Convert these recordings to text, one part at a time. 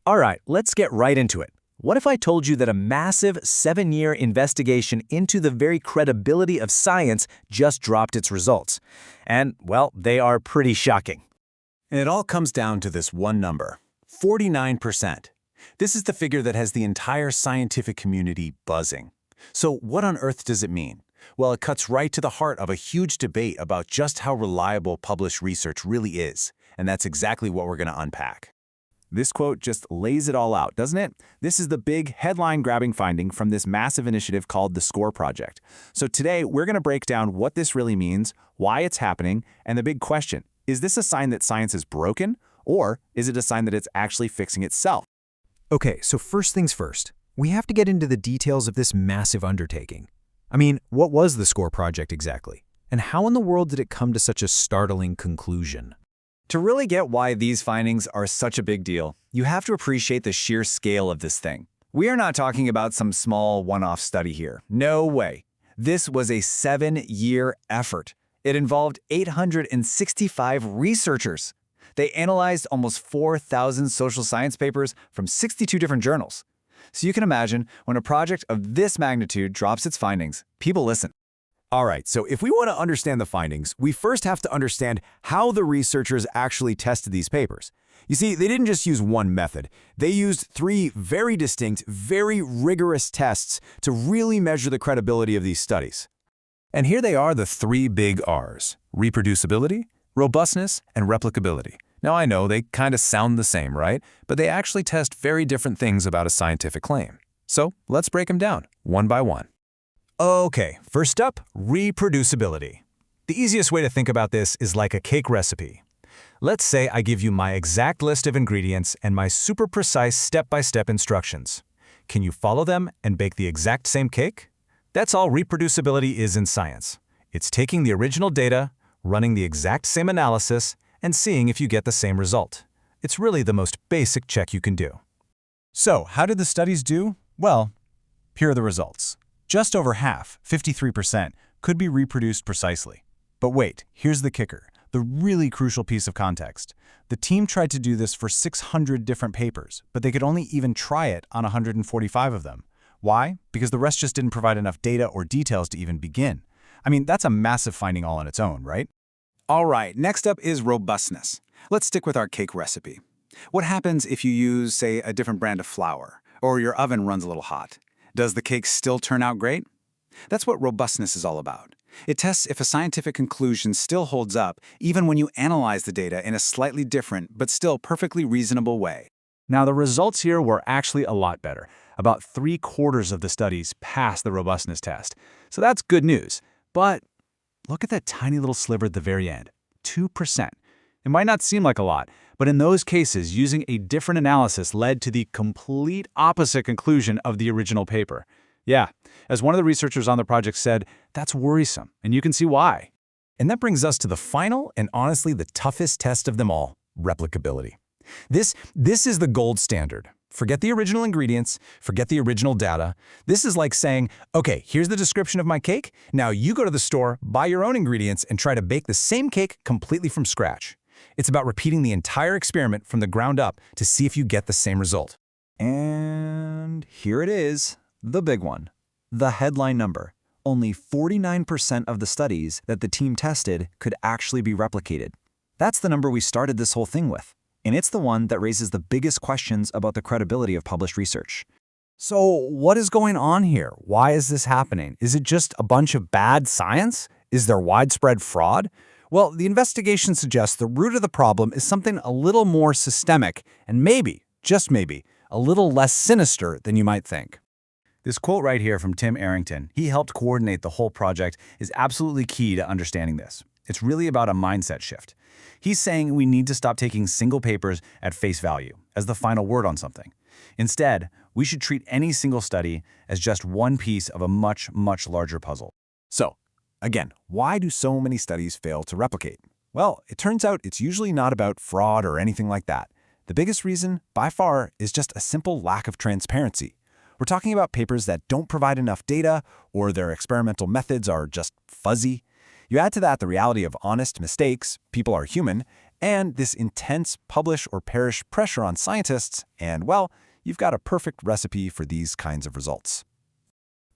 All right, let's get right into it. What if I told you that a massive 7-year investigation into the very credibility of science just dropped its results? And, well, they are pretty shocking. And it all comes down to this one number, 49%. This is the figure that has the entire scientific community buzzing. So what on earth does it mean? Well, it cuts right to the heart of a huge debate about just how reliable published research really is, and that's exactly what we're going to unpack. This quote just lays it all out, doesn't it? This is the big headline-grabbing finding from this massive initiative called the SCORE Project. So today, we're going to break down what this really means, why it's happening, and the big question, is this a sign that science is broken, or is it a sign that it's actually fixing itself? Okay, so first things first, we have to get into the details of this massive undertaking. I mean, what was the SCORE Project exactly? And how in the world did it come to such a startling conclusion? To really get why these findings are such a big deal, you have to appreciate the sheer scale of this thing. We are not talking about some small one-off study here. No way. This was a 7-year effort. It involved 865 researchers. They analyzed almost 4,000 social science papers from 62 different journals. So you can imagine, when a project of this magnitude drops its findings, people listen. All right, so if we want to understand the findings, we first have to understand how the researchers actually tested these papers. You see, they didn't just use one method. They used 3 very distinct, very rigorous tests to really measure the credibility of these studies. And here they are, the 3 big R's: reproducibility, robustness, and replicability. Now, I know they kind of sound the same, right? But they actually test very different things about a scientific claim. So let's break them down, one by one. Okay, first up, reproducibility. The easiest way to think about this is like a cake recipe. Let's say I give you my exact list of ingredients and my super precise step-by-step instructions. Can you follow them and bake the exact same cake? That's all reproducibility is in science. It's taking the original data, running the exact same analysis, and seeing if you get the same result. It's really the most basic check you can do. So, how did the studies do? Well, here are the results. Just over half, 53%, could be reproduced precisely. But wait, here's the kicker, the really crucial piece of context. The team tried to do this for 600 different papers, but they could only even try it on 145 of them. Why? Because the rest just didn't provide enough data or details to even begin. I mean, that's a massive finding all on its own, right? All right, next up is robustness. Let's stick with our cake recipe. What happens if you use, say, a different brand of flour, or your oven runs a little hot? Does the cake still turn out great? That's what robustness is all about. It tests if a scientific conclusion still holds up, even when you analyze the data in a slightly different, but still perfectly reasonable way. Now, the results here were actually a lot better. About 3/4 of the studies passed the robustness test. So that's good news. But look at that tiny little sliver at the very end, 2%. It might not seem like a lot, but in those cases, using a different analysis led to the complete opposite conclusion of the original paper. Yeah, as one of the researchers on the project said, that's worrisome, and you can see why. And that brings us to the final and honestly the toughest test of them all, replicability. This is the gold standard. Forget the original ingredients, forget the original data. This is like saying, okay, here's the description of my cake. Now you go to the store, buy your own ingredients, and try to bake the same cake completely from scratch. It's about repeating the entire experiment from the ground up to see if you get the same result. And here it is, the big one. The headline number. Only 49% of the studies that the team tested could actually be replicated. That's the number we started this whole thing with. And it's the one that raises the biggest questions about the credibility of published research. So what is going on here? Why is this happening? Is it just a bunch of bad science? Is there widespread fraud? Well, the investigation suggests the root of the problem is something a little more systemic and maybe, just maybe, a little less sinister than you might think. This quote right here from Tim Arrington, he helped coordinate the whole project, is absolutely key to understanding this. It's really about a mindset shift. He's saying we need to stop taking single papers at face value as the final word on something. Instead, we should treat any single study as just one piece of a much, much larger puzzle. So, again, why do so many studies fail to replicate? Well, it turns out it's usually not about fraud or anything like that. The biggest reason, by far, is just a simple lack of transparency. We're talking about papers that don't provide enough data or their experimental methods are just fuzzy. You add to that the reality of honest mistakes, people are human, and this intense publish or perish pressure on scientists, and well, you've got a perfect recipe for these kinds of results.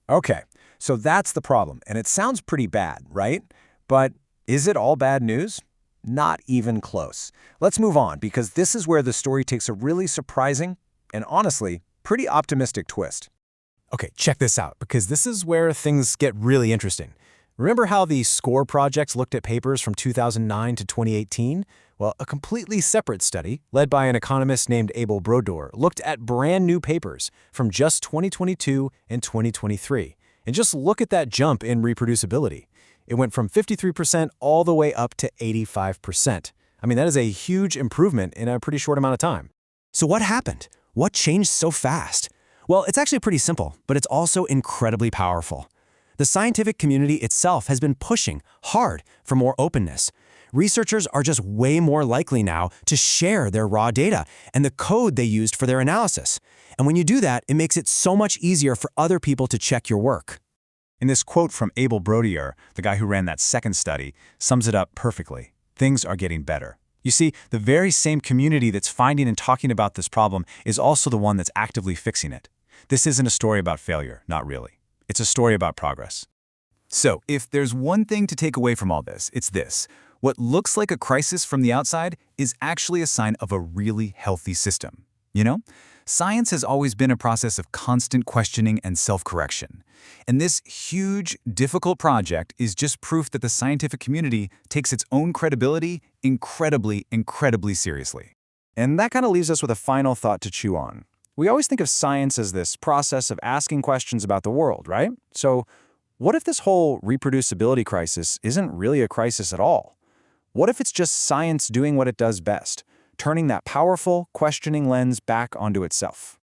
Okay, so that's the problem, and it sounds pretty bad, right? But is it all bad news? Not even close. Let's move on, because this is where the story takes a really surprising and honestly, pretty optimistic twist. Okay, check this out, because this is where things get really interesting. Remember how the SCORE projects looked at papers from 2009 to 2018? Well, a completely separate study, led by an economist named Abel Brodeur, looked at brand new papers from just 2022 and 2023. And just look at that jump in reproducibility. It went from 53% all the way up to 85%. I mean, that is a huge improvement in a pretty short amount of time. So what happened? What changed so fast? Well, it's actually pretty simple, but it's also incredibly powerful. The scientific community itself has been pushing hard for more openness. Researchers are just way more likely now to share their raw data and the code they used for their analysis. And when you do that, it makes it so much easier for other people to check your work. In this quote from Abel Brodeur, the guy who ran that second study, sums it up perfectly. Things are getting better. You see, the very same community that's finding and talking about this problem is also the one that's actively fixing it. This isn't a story about failure, not really. It's a story about progress. So, if there's one thing to take away from all this, it's this. What looks like a crisis from the outside is actually a sign of a really healthy system. You know? Science has always been a process of constant questioning and self-correction. And this huge, difficult project is just proof that the scientific community takes its own credibility incredibly, incredibly seriously. And that kind of leaves us with a final thought to chew on. We always think of science as this process of asking questions about the world, right? So what if this whole reproducibility crisis isn't really a crisis at all? What if it's just science doing what it does best, turning that powerful, questioning lens back onto itself?